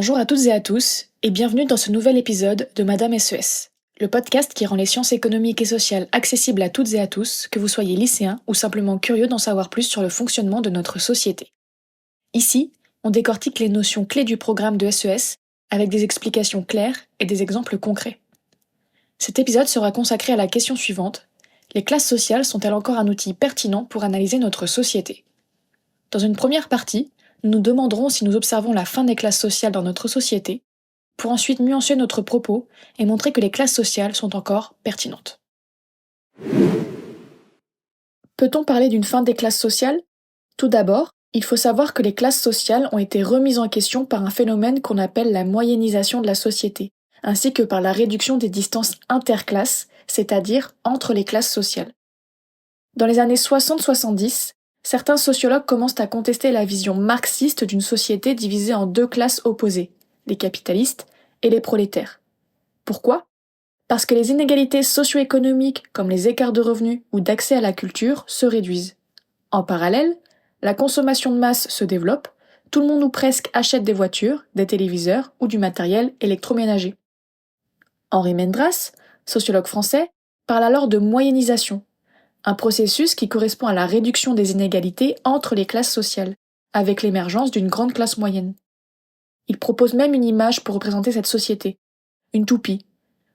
Bonjour à toutes et à tous, et bienvenue dans ce nouvel épisode de Madame SES, le podcast qui rend les sciences économiques et sociales accessibles à toutes et à tous, que vous soyez lycéens ou simplement curieux d'en savoir plus sur le fonctionnement de notre société. Ici, on décortique les notions clés du programme de SES avec des explications claires et des exemples concrets. Cet épisode sera consacré à la question suivante: les classes sociales sont-elles encore un outil pertinent pour analyser notre société? Dans une première partie, nous nous demanderons si nous observons la fin des classes sociales dans notre société, pour ensuite nuancer notre propos et montrer que les classes sociales sont encore pertinentes. Peut-on parler d'une fin des classes sociales? Tout d'abord, il faut savoir que les classes sociales ont été remises en question par un phénomène qu'on appelle la moyennisation de la société, ainsi que par la réduction des distances interclasses, c'est-à-dire entre les classes sociales. Dans les années 60-70, certains sociologues commencent à contester la vision marxiste d'une société divisée en deux classes opposées, les capitalistes et les prolétaires. Pourquoi? Parce que les inégalités socio-économiques, comme les écarts de revenus ou d'accès à la culture, se réduisent. En parallèle, la consommation de masse se développe, tout le monde ou presque achète des voitures, des téléviseurs ou du matériel électroménager. Henri Mendras, sociologue français, parle alors de moyennisation, un processus qui correspond à la réduction des inégalités entre les classes sociales, avec l'émergence d'une grande classe moyenne. Il propose même une image pour représenter cette société, une toupie,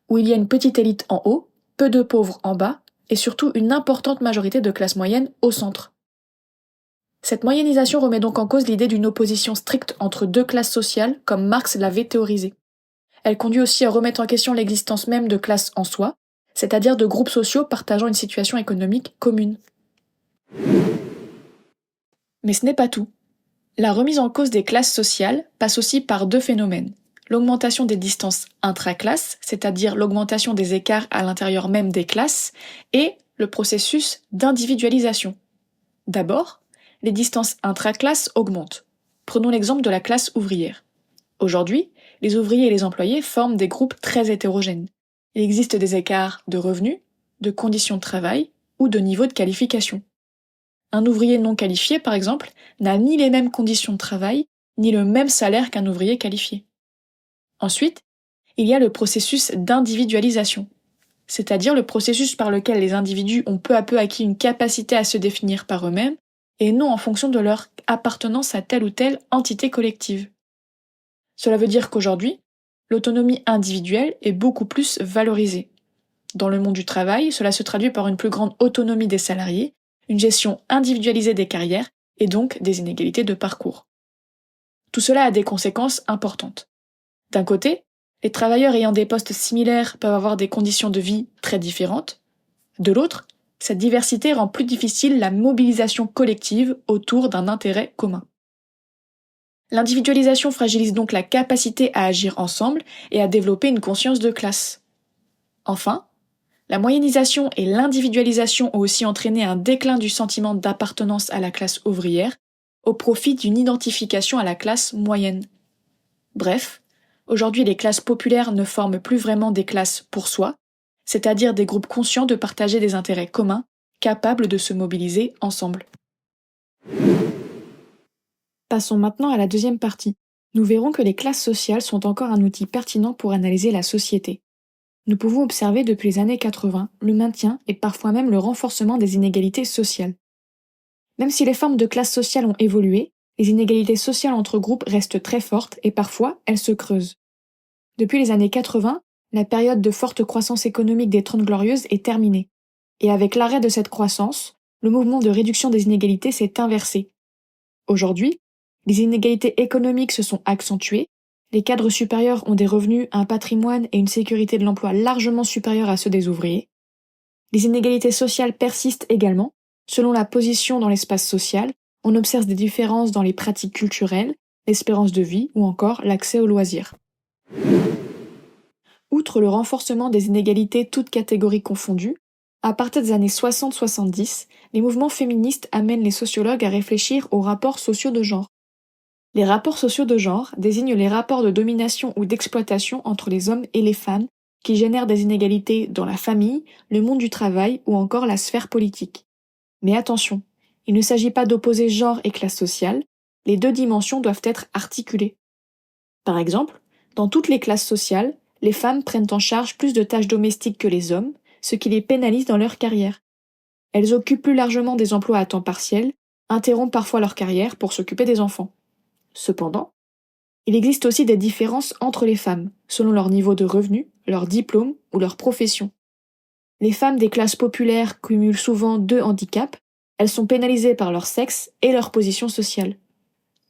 où il y a une petite élite en haut, peu de pauvres en bas, et surtout une importante majorité de classe moyenne au centre. Cette moyennisation remet donc en cause l'idée d'une opposition stricte entre deux classes sociales, comme Marx l'avait théorisé. Elle conduit aussi à remettre en question l'existence même de classes en soi, c'est-à-dire de groupes sociaux partageant une situation économique commune. Mais ce n'est pas tout. La remise en cause des classes sociales passe aussi par deux phénomènes: l'augmentation des distances intraclasses, c'est-à-dire l'augmentation des écarts à l'intérieur même des classes, et le processus d'individualisation. D'abord, les distances intraclasses augmentent. Prenons l'exemple de la classe ouvrière. Aujourd'hui, les ouvriers et les employés forment des groupes très hétérogènes. Il existe des écarts de revenus, de conditions de travail ou de niveau de qualification. Un ouvrier non qualifié, par exemple, n'a ni les mêmes conditions de travail, ni le même salaire qu'un ouvrier qualifié. Ensuite, il y a le processus d'individualisation, c'est-à-dire le processus par lequel les individus ont peu à peu acquis une capacité à se définir par eux-mêmes, et non en fonction de leur appartenance à telle ou telle entité collective. Cela veut dire qu'aujourd'hui, l'autonomie individuelle est beaucoup plus valorisée. Dans le monde du travail, cela se traduit par une plus grande autonomie des salariés, une gestion individualisée des carrières et donc des inégalités de parcours. Tout cela a des conséquences importantes. D'un côté, les travailleurs ayant des postes similaires peuvent avoir des conditions de vie très différentes. De l'autre, cette diversité rend plus difficile la mobilisation collective autour d'un intérêt commun. L'individualisation fragilise donc la capacité à agir ensemble et à développer une conscience de classe. Enfin, la moyennisation et l'individualisation ont aussi entraîné un déclin du sentiment d'appartenance à la classe ouvrière, au profit d'une identification à la classe moyenne. Bref, aujourd'hui les classes populaires ne forment plus vraiment des classes pour soi, c'est-à-dire des groupes conscients de partager des intérêts communs, capables de se mobiliser ensemble. Passons maintenant à la deuxième partie. Nous verrons que les classes sociales sont encore un outil pertinent pour analyser la société. Nous pouvons observer depuis les années 80 le maintien et parfois même le renforcement des inégalités sociales. Même si les formes de classes sociales ont évolué, les inégalités sociales entre groupes restent très fortes et parfois elles se creusent. Depuis les années 80, la période de forte croissance économique des 30 Glorieuses est terminée. Et avec l'arrêt de cette croissance, le mouvement de réduction des inégalités s'est inversé. Aujourd'hui, les inégalités économiques se sont accentuées, les cadres supérieurs ont des revenus, un patrimoine et une sécurité de l'emploi largement supérieurs à ceux des ouvriers. Les inégalités sociales persistent également. Selon la position dans l'espace social, on observe des différences dans les pratiques culturelles, l'espérance de vie ou encore l'accès aux loisirs. Outre le renforcement des inégalités toutes catégories confondues, à partir des années 60-70, les mouvements féministes amènent les sociologues à réfléchir aux rapports sociaux de genre. Les rapports sociaux de genre désignent les rapports de domination ou d'exploitation entre les hommes et les femmes qui génèrent des inégalités dans la famille, le monde du travail ou encore la sphère politique. Mais attention, il ne s'agit pas d'opposer genre et classe sociale, les deux dimensions doivent être articulées. Par exemple, dans toutes les classes sociales, les femmes prennent en charge plus de tâches domestiques que les hommes, ce qui les pénalise dans leur carrière. Elles occupent plus largement des emplois à temps partiel, interrompent parfois leur carrière pour s'occuper des enfants. Cependant, il existe aussi des différences entre les femmes, selon leur niveau de revenus, leur diplôme ou leur profession. Les femmes des classes populaires cumulent souvent 2 handicaps, elles sont pénalisées par leur sexe et leur position sociale.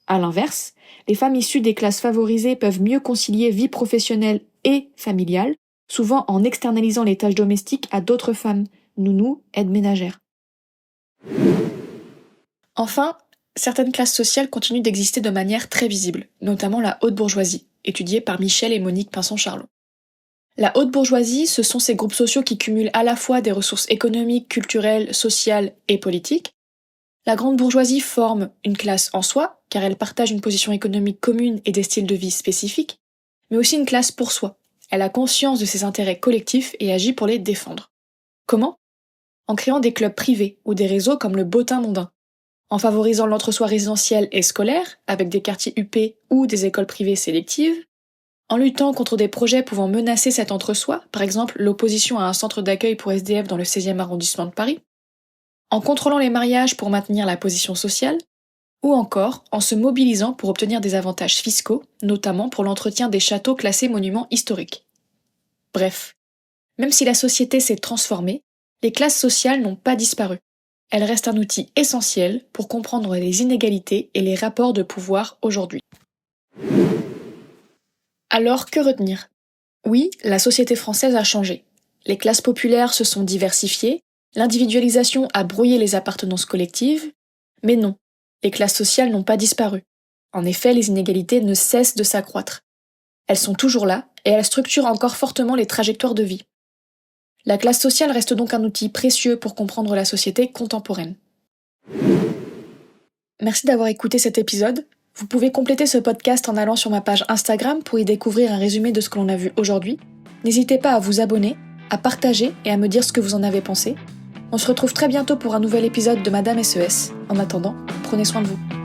À l'inverse, les femmes issues des classes favorisées peuvent mieux concilier vie professionnelle et familiale, souvent en externalisant les tâches domestiques à d'autres femmes, nounous, aides ménagères. Enfin, certaines classes sociales continuent d'exister de manière très visible, notamment la haute bourgeoisie, étudiée par Michel et Monique Pinson-Charlot. La haute bourgeoisie, ce sont ces groupes sociaux qui cumulent à la fois des ressources économiques, culturelles, sociales et politiques. La grande bourgeoisie forme une classe en soi, car elle partage une position économique commune et des styles de vie spécifiques, mais aussi une classe pour soi. Elle a conscience de ses intérêts collectifs et agit pour les défendre. Comment ? En créant des clubs privés ou des réseaux comme le Bottin mondain, en favorisant l'entre-soi résidentiel et scolaire, avec des quartiers UP ou des écoles privées sélectives, en luttant contre des projets pouvant menacer cet entre-soi, par exemple l'opposition à un centre d'accueil pour SDF dans le 16e arrondissement de Paris, en contrôlant les mariages pour maintenir la position sociale, ou encore en se mobilisant pour obtenir des avantages fiscaux, notamment pour l'entretien des châteaux classés monuments historiques. Bref, même si la société s'est transformée, les classes sociales n'ont pas disparu. Elles restent un outil essentiel pour comprendre les inégalités et les rapports de pouvoir aujourd'hui. Alors, que retenir ? Oui, la société française a changé. Les classes populaires se sont diversifiées, l'individualisation a brouillé les appartenances collectives, mais non, les classes sociales n'ont pas disparu. En effet, les inégalités ne cessent de s'accroître. Elles sont toujours là et elles structurent encore fortement les trajectoires de vie. La classe sociale reste donc un outil précieux pour comprendre la société contemporaine. Merci d'avoir écouté cet épisode. Vous pouvez compléter ce podcast en allant sur ma page Instagram pour y découvrir un résumé de ce que l'on a vu aujourd'hui. N'hésitez pas à vous abonner, à partager et à me dire ce que vous en avez pensé. On se retrouve très bientôt pour un nouvel épisode de Madame SES. En attendant, prenez soin de vous.